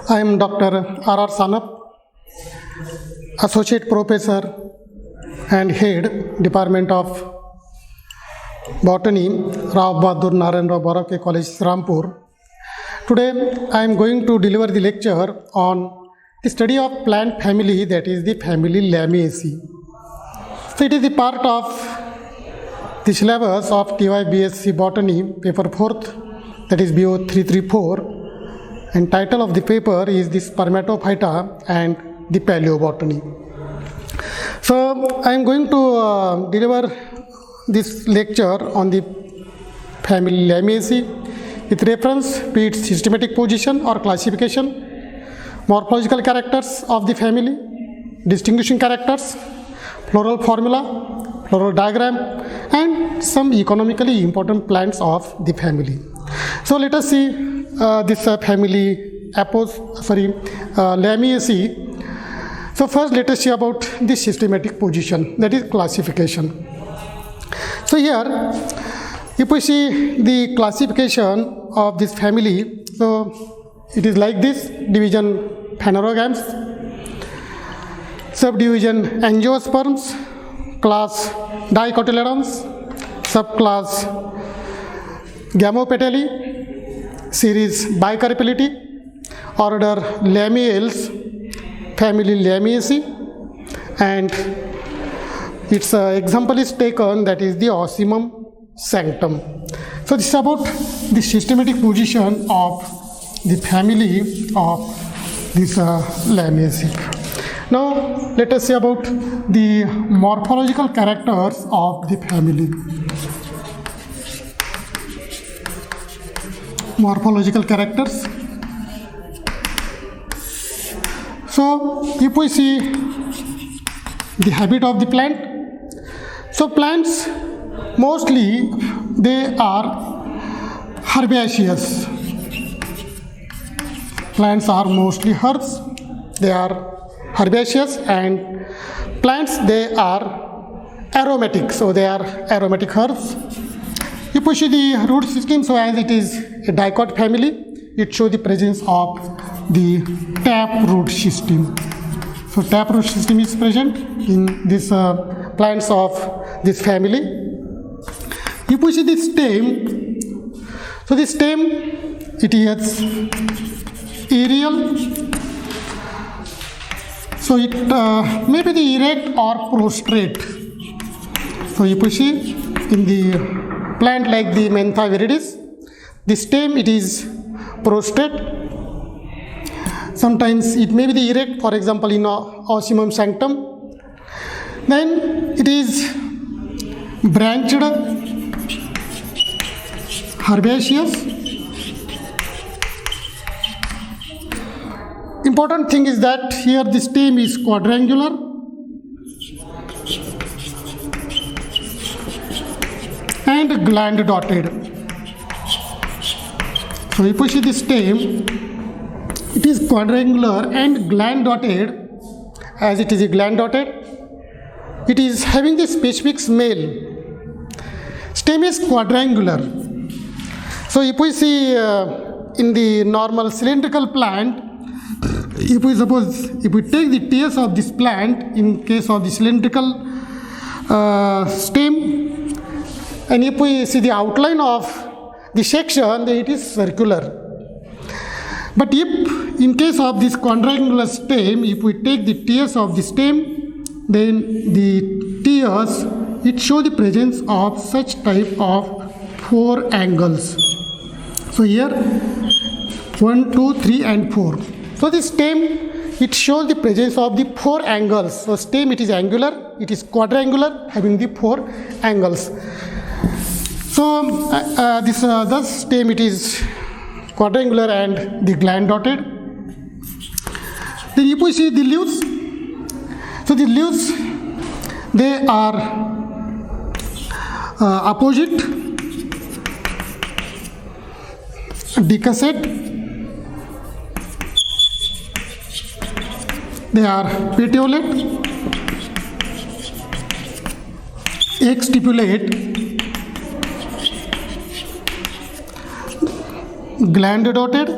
I am Dr. R. Sanap, Associate Professor and Head, Department of Botany, Rao Bahadur Narayan Rao Boravke College, Rampur. Today I am going to deliver the lecture on the study of plant family, that is the family Hamiaceae. So it is the part of the syllabus of T.Y.B.Sc Botany, paper 4th, that is BO 334, and title of the paper is the Spermatophyta and the Paleobotany. So I am going to deliver this lecture on the family Hamiaceae with reference to its systematic position or classification, morphological characters of the family, distinguishing characters, floral formula, plural diagram, and some economically important plants of the family. So let us see this family Hamiaceae. So first let us see about the systematic position, that is classification. So here, if we see the classification of this family, so it is like this: division phanerogams, subdivision angiosperms, class dicotyledons, subclass Gamopetalae, series Bicarpellity, order Lamiales, family Hamiaceae, and its example is taken, that is the Osmium sanctum. So this is about the systematic position of the family of this Hamiaceae. Now let us see about the morphological characters of the family. Morphological characters. So if we see the habit of the plant, so plants mostly they are herbaceous. Plants are mostly herbs, they are herbaceous, and plants they are aromatic, so they are aromatic herbs. If we see the root system, so as it is a dicot family, it shows the presence of the taproot system. So taproot system is present in these plants of this family. If we see the stem, so the stem, it is aerial, so it may be the erect or prostrate. So if we see in the plant like the Mentha viridis, the stem it is prostrate. Sometimes it may be the erect, for example in Osmium sanctum. Then it is branched, herbaceous. Important thing is that here the stem is quadrangular and gland dotted. So if we see the stem, it is quadrangular and gland dotted. As it is a gland dotted, it is having the specific smell. Stem is quadrangular. So if we see in the normal cylindrical plant, if we take the tears of this plant, in case of the cylindrical stem, and if we see the outline of the section, then it is circular. But if in case of this quadrangular stem, if we take the tears of the stem, then the tears, it shows the presence of such type of 4 angles. So here 1, 2, 3 and 4. So the stem, it shows the presence of the 4 angles. So stem it is angular, it is quadrangular, having the 4 angles. So thus stem it is quadrangular and the gland dotted. Then if we see the leaves, so the leaves they are opposite, decussate, they are petiolate, exstipulate, gland dotted,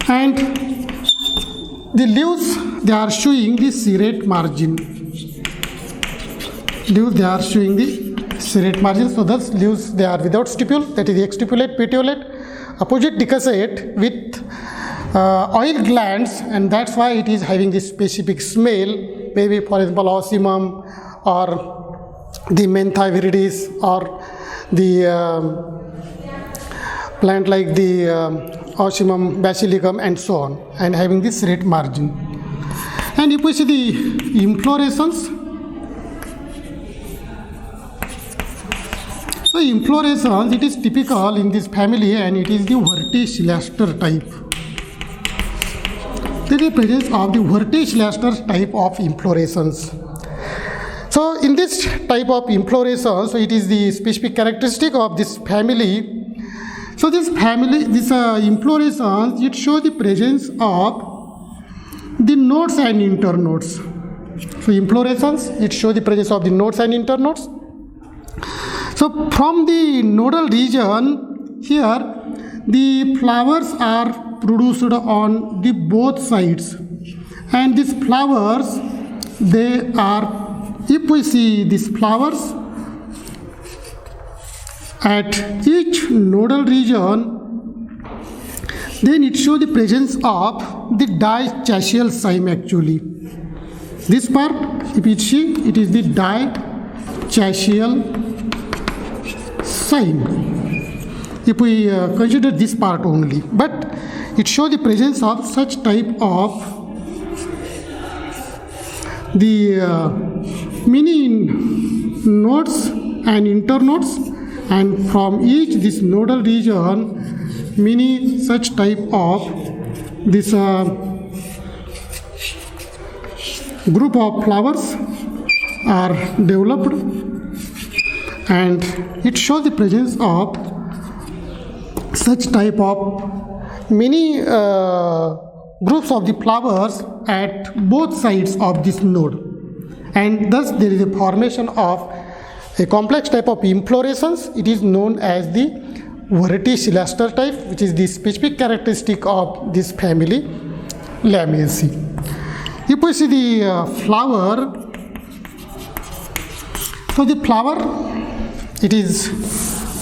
And the leaves, they are showing the serrate margin. Leaves, they are showing the serrate margin. So thus leaves, they are without stipule, that is exstipulate, petiolate, opposite decussate with oil glands, and that's why it is having this specific smell. Maybe for example osmium or the mentha viridis or the plant like the Osmium basilicum and so on, and having this serrate margin. And if we see the inflorescence, so inflorescence, it is typical in this family and it is the verticillaster type. There is the presence of the verticillaster type of inflorescence. So in this type of inflorescence, so it is the specific characteristic of this family. So this family, this inflorescence, it shows the presence of the nodes and internodes. So inflorescence, it shows the presence of the nodes and internodes. So from the nodal region, here the flowers are produced on the both sides, and these flowers, they are, if we see these flowers at each nodal region, then it shows the presence of the dichasial cyme actually. This part, if you see, it is the dichasial cyme. If we consider this part only, but it shows the presence of such type of the many nodes and internodes, and from each this nodal region many such type of this group of flowers are developed, and it shows the presence of such type of many groups of the flowers at both sides of this node, and thus there is a formation of a complex type of inflorescence. It is known as the verticillaster type, which is the specific characteristic of this family Lamiaceae. If we see the flower, so the flower, it is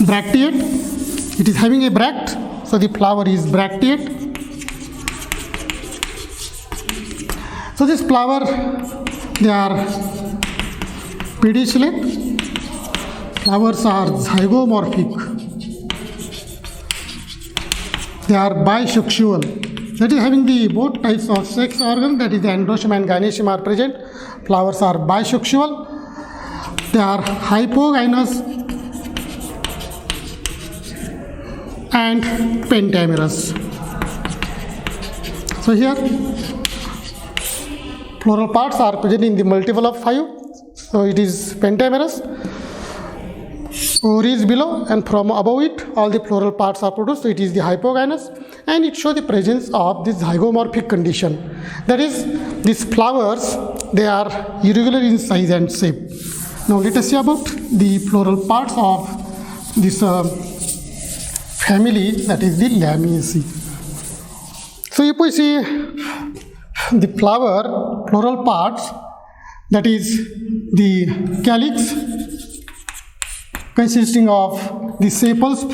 bracteate, it is having a bract, so the flower is bracteate. So this flower, they are pedicellate. Flowers are zygomorphic. They are bisexual. That is having the both types of sex organ, that is the androecium and gynoecium are present. Flowers are bisexual. They are hypogynous and pentamerous. So here floral parts are present in the multiple of 5. So it is pentamerous. Ovaries below, and from above it all the floral parts are produced. So it is the hypogynous, and it shows the presence of this zygomorphic condition. That is, these flowers, they are irregular in size and shape. Now let us see about the floral parts of this family, that is the Lamiaceae. So if we see the floral parts, that is the calyx consisting of the sepals 5,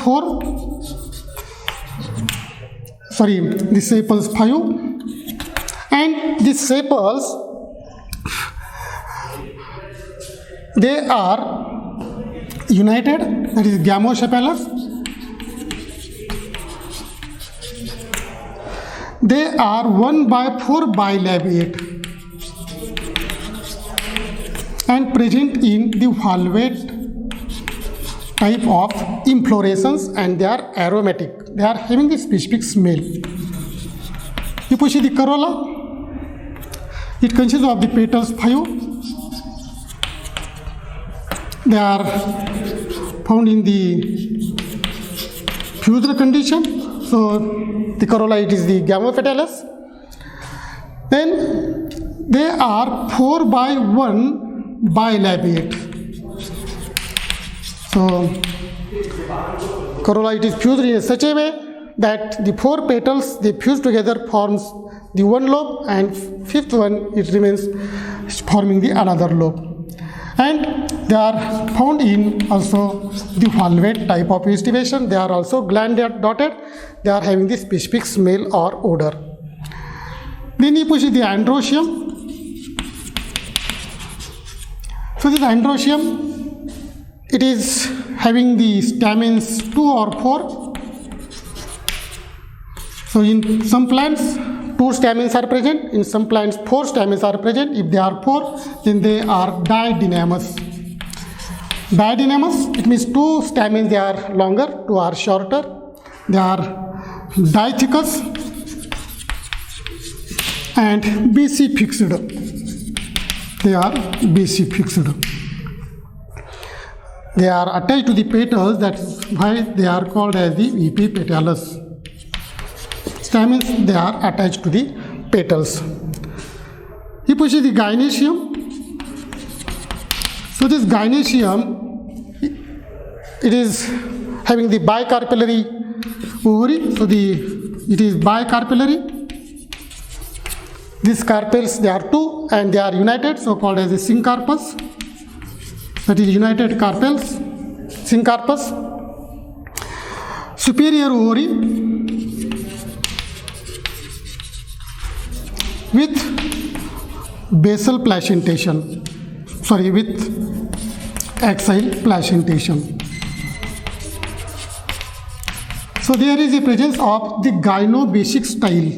and the sepals, they are united, that is gamosepalous. They are 1/4 bilabiate and present in the valvate type of inflorescence, and they are aromatic. They are having the specific smell. If we see the corolla, it consists of the petals 5. They are found in the fused condition. So the corolla, it is the gamopetalous. Then they are 4/1 bilabiate. So corolla, it is fused in such a way that the 4 petals they fuse together forms the one lobe, and 5th one it remains forming the another lobe. And they are found in also the valvate type of vegetation. They are also gland dotted. They are having the specific smell or odor. Then if you see the androecium. So this androecium, it is having the stamens 2 or 4. So in some plants 2 stamens are present, in some plants 4 stamens are present. If they are 4, then they are didynamous. Didynamous, it means 2 stamens they are longer, 2 are shorter. They are dithecous and BC fixed. They are BC fixed. They are attached to the petals, that's why they are called as the epipetalous. Stamens, they are attached to the petals. If you see the gynoecium, so this gynoecium, it is having the bicarpellary ovary, so it is bicarpellary. These carpels, they are 2 and they are united, so called as the syncarpus. That is united carpels, syncarpus. Superior ovary with basal placentation, with axile placentation. So there is a presence of the T.Y.B.Sc style.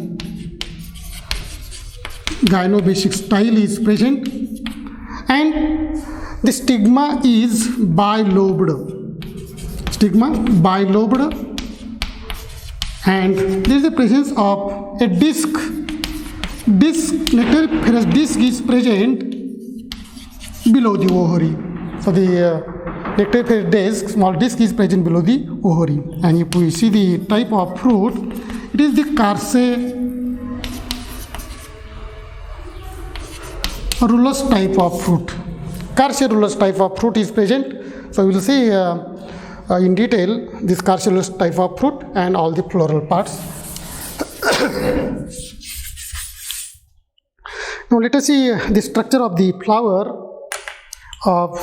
T.Y.B.Sc style is present, and the stigma is bilobed. And there is a presence of a disc. Nectariferous disc is present below the ovary. So the nectariferous disc, small disc is present below the ovary. And if we see the type of fruit, it is the carcerulous type of fruit. Carcerulous type of fruit is present. So we will see in detail this carcerulous type of fruit and all the floral parts. Now let us see the structure of the flower of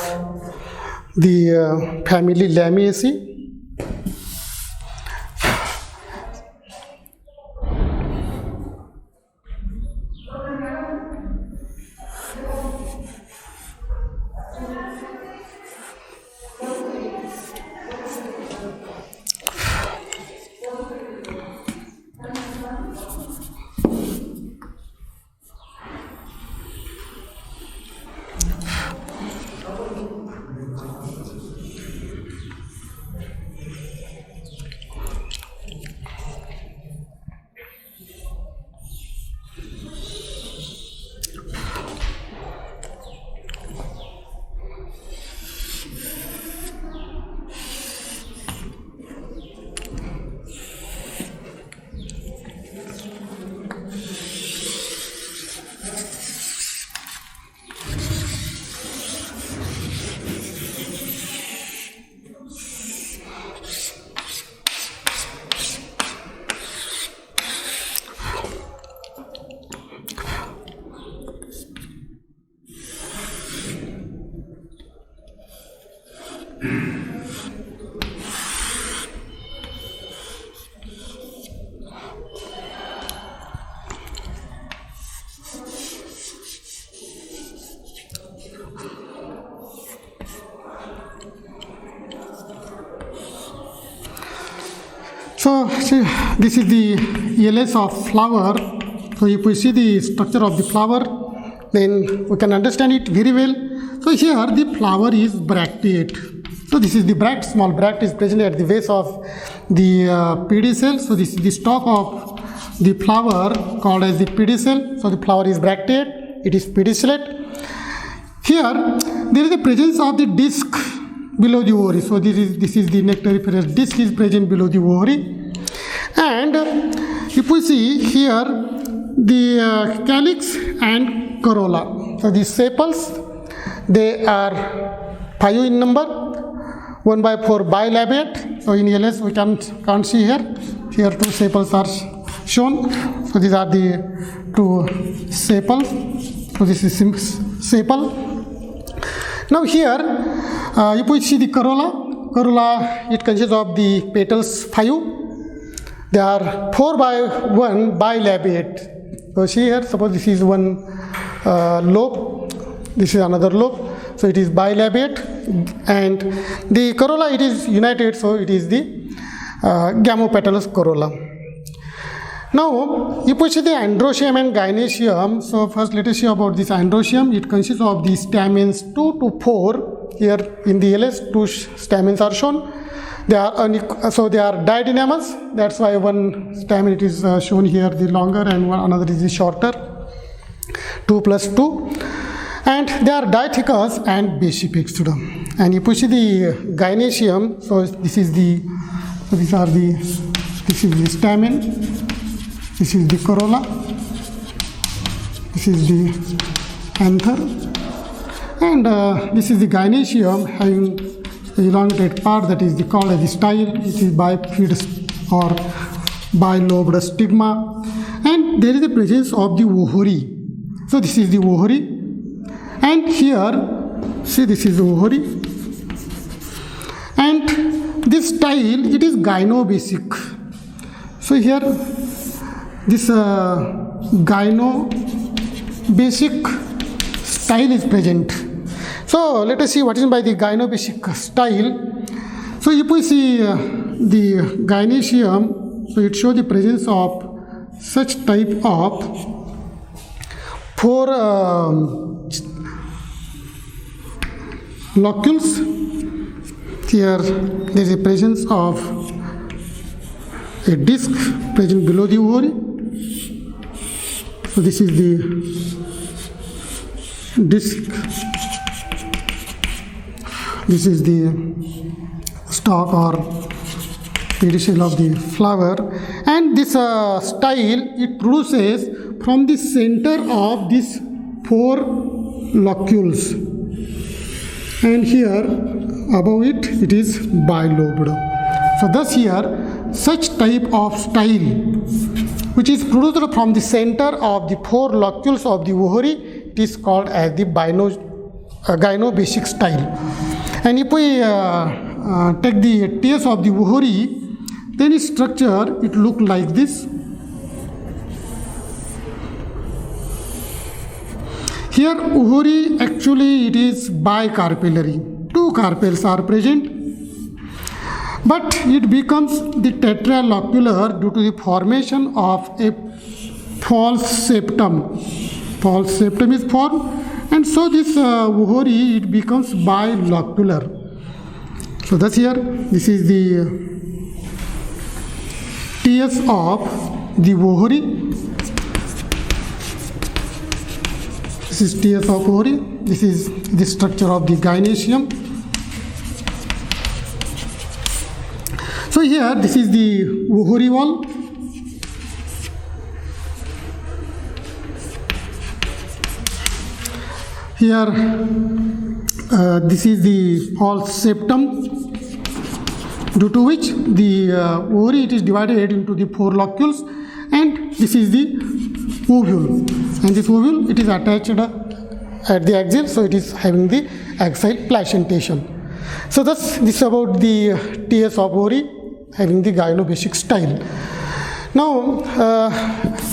the family Lamiaceae. So this is the ELS of flower. So if we see the structure of the flower, then we can understand it very well. So here the flower is bracteate. So this is the bract, small bract is present at the base of the pedicel. So this is the stalk of the flower called as the pedicel. So the flower is bracteate, it is pedicellate. Here there is the presence of the disc below the ovary. So this is the nectariferous disc is present below the ovary. And if we see here the calyx and corolla. So these sepals, they are 5 in number, 1/4 bilobate. So in ELS we can't see here. here two sepals are shown. So these are the two sepals. So this is sepal. Now here, if we see the corolla, it consists of the petals 5. They are 4 by 1 bilabiate. So see here, suppose this is one lobe, this is another lobe. So it is bilabiate, and the corolla, it is united, so it is the gamopetalous corolla. Now, if we see the androecium and gynoecium, so first let us see about this androecium. It consists of the stamens 2 to 4. Here in the LS, 2 stamens are shown. They are so they are didynamous. That's why one stamen it is shown here the longer, and another is the shorter. 2 plus 2. And they are dithecous and basic student. And if you see the gynoecium, so this is the stamen, this is the corolla, this is the anther, and this is the gynoecium having the elongated part that is called as the style. It is bifid or bilobed stigma, and there is the presence of the ovary. So this is the ovary. And here, see, this is the ovary, and this style, it is gyno-basic. So here, this gyno-basic style is present. So let us see what is by the gyno-basic style. So if we see the gynoecium, so it shows the presence of such type of 4 locules. Here there is a presence of a disc present below the ovary. So this is the disc, this is the stalk or pedicel of the flower, and this style, it produces from the center of these 4 locules. And here above it is bilobed. So thus here such type of style which is produced from the center of the 4 locules of the ovary, it is called as the gyno-basic style. And if we take the TS of the ovary, then its structure it look like this. Here ovary actually it is bicarpellary. 2 carpels are present, but it becomes the tetralocular due to the formation of a false septum. False septum is formed, and so this ovary it becomes bilocular. So thus here this is the TS of the ovary. This is TS of ovary. This is the structure of the gynoecium. So here this is the ovary wall. Here this is the false septum, due to which the ovary it is divided into the 4 locules, and this is the ovule, and this ovule it is attached at the axil, so it is having the axile placentation. So thus this is about the TS of ovary having the gyno-basic style. Now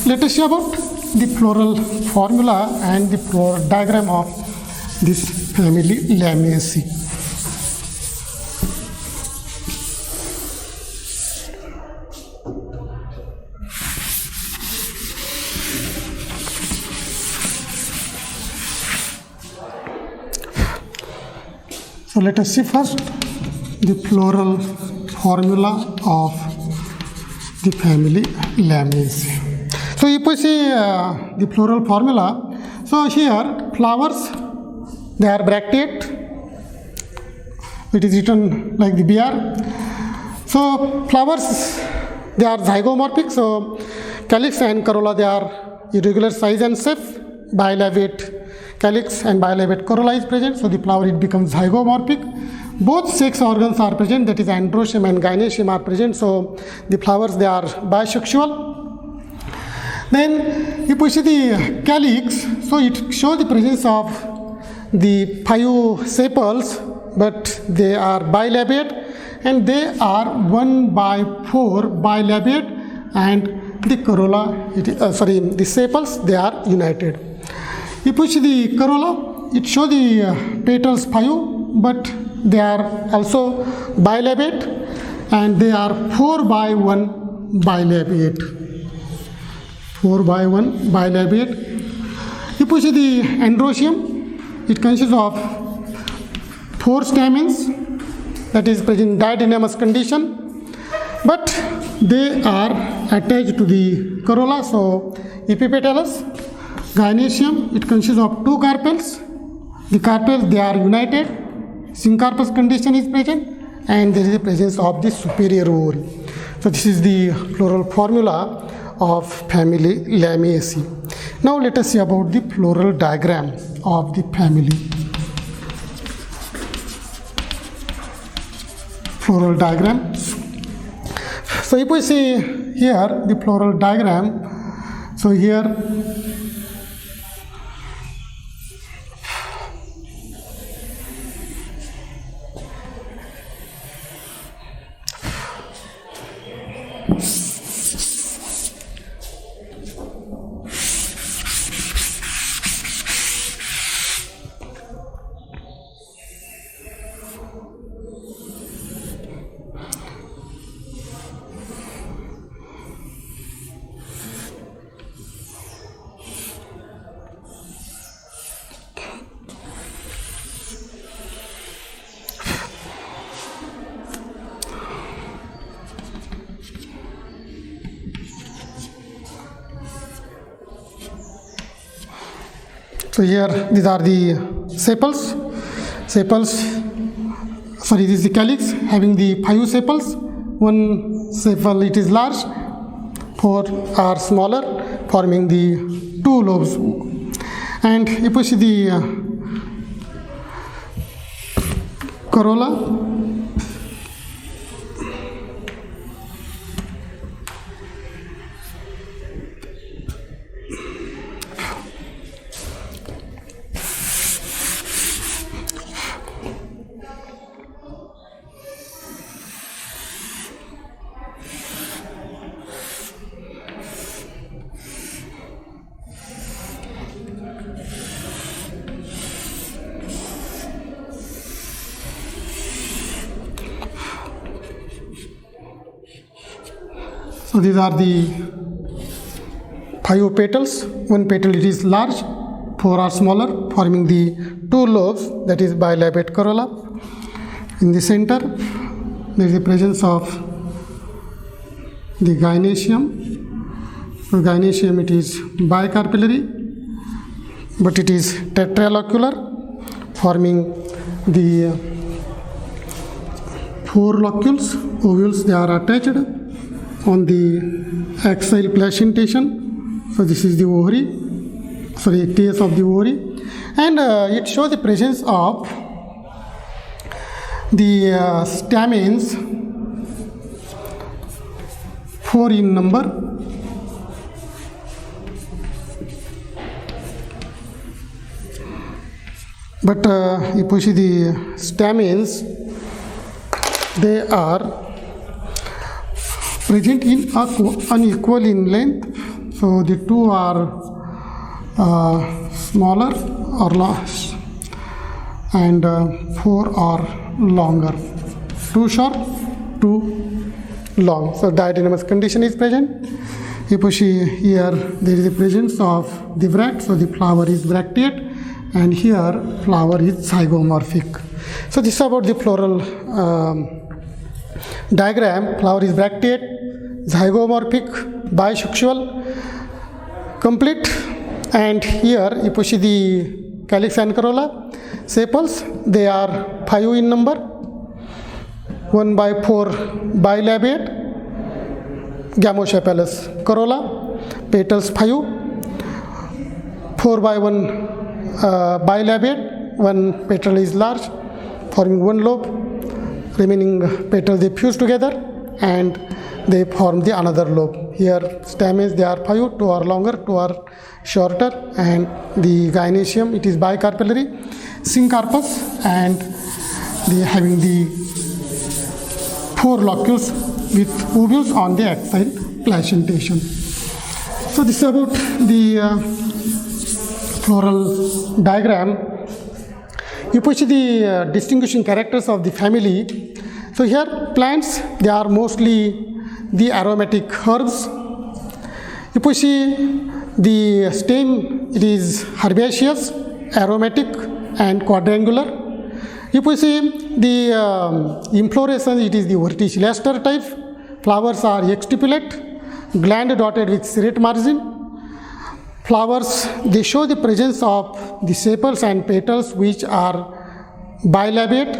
let us see about the floral formula and the floral diagram of this family Lamiaceae. So let us see first the floral formula of the family Lamiaceae. So if we see the floral formula, so here flowers, they are bracteate. It is written like the BR. So flowers, they are zygomorphic. So calyx and corolla, they are irregular size and shape. Bilabiate calyx and bilabiate corolla is present. So the flower it becomes zygomorphic. both sex organs are present, that is androecium and gynoecium are present, so the flowers they are bisexual. Then if we see the calyx, so it shows the presence of the 5 sepals, but they are bilobate and they are 1/4 bilobate, and the corolla, the sepals they are united. If we see the corolla, it shows the petals 5, but they are also bilobate and they are 4/1 bilobate. 4/1 bilobate. If we see the androecium, it consists of 4 stamens, that is present in didynamous condition, but they are attached to the corolla. So epipetalous. Gynoecium, it consists of 2 carpels. The carpels they are united, syncarpous condition is present, and there is the presence of the superior ovary. So this is the floral formula of family Lamiaceae. Now let us see about the floral diagram of the family. Floral diagram. So if we see here the floral diagram, so here these are the sepals. This is the calyx having the 5 sepals. 1 sepal it is large, 4 are smaller, forming the 2 lobes. And if we see the corolla, so these are the 5 petals. 1 petal it is large, 4 are smaller, forming the 2 lobes, that is bilobate corolla. In the center there is the presence of the gynoecium. So gynoecium it is bicarpellary, but it is tetralocular, forming the 4 locules. Ovules they are attached on the axial placentation. So this is the ovary, case of the ovary, and it shows the presence of the stamens, 4 in number. But if you see the stamens, they are present in unequal in length, so the 2 are smaller or large, and 4 are longer, 2 short, 2 long. So didynamous condition is present. If you see here, there is a presence of the bract, so the flower is bracteate, and here flower is zygomorphic. So this is about the floral diagram. Flower is bracteate, zygomorphic, bisexual, complete. And here if you see the calyx and corolla, sepals they are 5 in number, 1/4 bilobate, gamosepalous corolla, petals 5, 4/1 bilobate, 1 petal is large, forming one lobe. Remaining petals they fuse together and they form the another lobe. Here stamens they are 5, 2 are longer, 2 are shorter, and the gynoecium it is bicarpellary, syncarpus, and they having the 4 locules with ovules on the axile placentation. So this is about the floral diagram. If we see the distinguishing characters of the family, so here plants they are mostly the aromatic herbs. If we see the stem, it is herbaceous, aromatic and quadrangular. If we see the inflorescence, it is the verticillaster type. Flowers are exstipulate, gland dotted with serrate margin. Flowers they show the presence of the sepals and petals which are bilobate.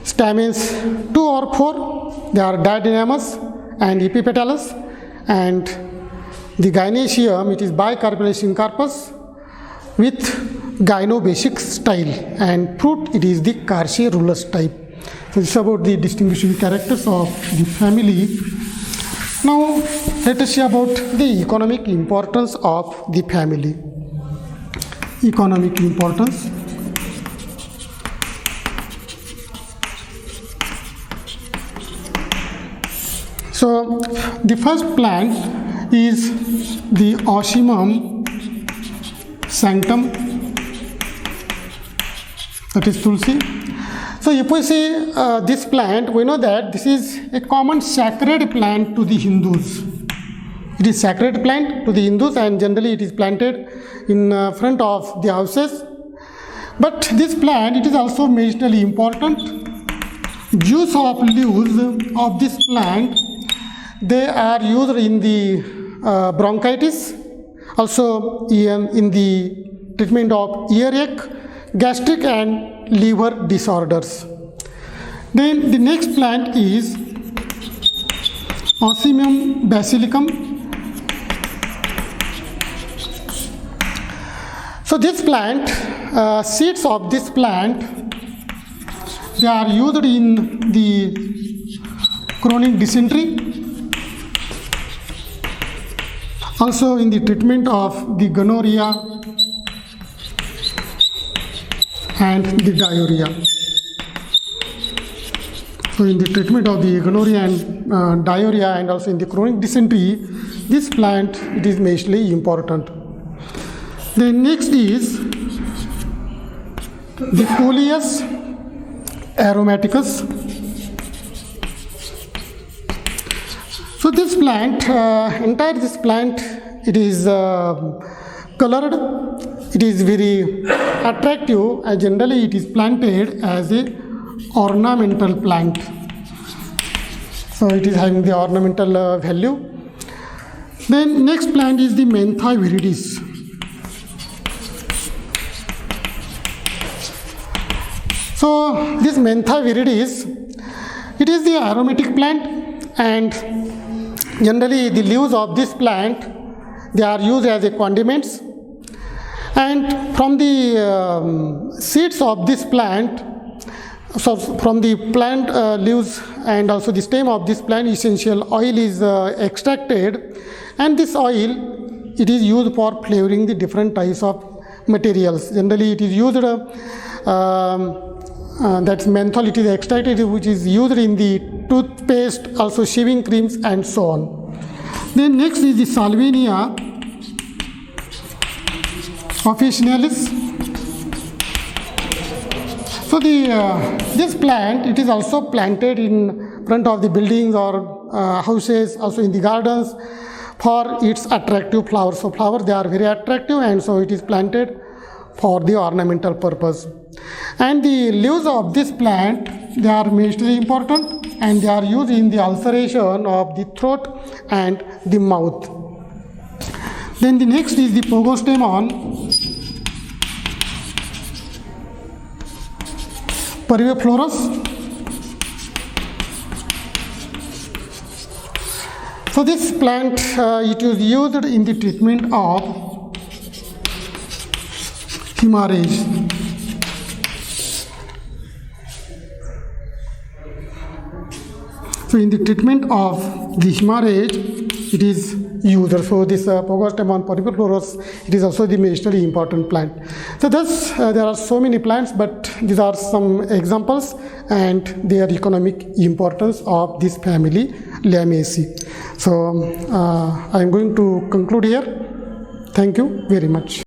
Stamens 2 or 4, they are diademous and epipetalous, and the gynoecium it is bicarpellary syncarpus with gyno-basic style, and fruit it is the cartier-rulous type. So this is about the distinguishing characters of the family. Now let us see about the economic importance of the family. Economic importance. So the first plant is the Ocimum sanctum, that is Tulsi. So if we see this plant, we know that this is a common sacred plant to the Hindus. It is sacred plant to the Hindus, and generally it is planted in front of the houses. But this plant, it is also medicinally important. Juice of leaves of this plant, they are used in the bronchitis, also in the treatment of earache, gastric and liver disorders. Then the next plant is Ocimum basilicum. So this plant, seeds of this plant, they are used in the chronic dysentery, also in the treatment of the gonorrhea and the diarrhea. So in the treatment of the gonorrhea and diarrhea, and also in the chronic dysentery, this plant it is majorly important. Then next is the Coleus aromaticus. So this plant, entire this plant, it is colored, it is very attractive, and generally it is planted as a ornamental plant. So it is having the ornamental value. Then next plant is the Mentha viridis. So this Mentha viridis, it is the aromatic plant, and generally the leaves of this plant they are used as a condiments, and from the seeds of this plant, so from the plant leaves and also the stem of this plant, essential oil is extracted, and this oil it is used for flavoring the different types of materials. Generally it is used that's menthol, it is extracted, which is used in the toothpaste, also shaving creams and so on. Then next is the Salvinia officinalis. So this plant, it is also planted in front of the buildings or houses, also in the gardens, for its attractive flowers. So flowers they are very attractive, and so it is planted for the ornamental purpose. And the leaves of this plant they are majorly important, and they are used in the ulceration of the throat and the mouth. Then the next is the Pogostemon parviflorus. So this plant it is used in the treatment of hemorrhage. So in the treatment of the hemorrhage, it is used. So this Pogotemon polyphlorus, it is also the medicinally important plant. So thus there are so many plants, but these are some examples and their economic importance of this family Lamiaceae. So I am going to conclude here. Thank you very much.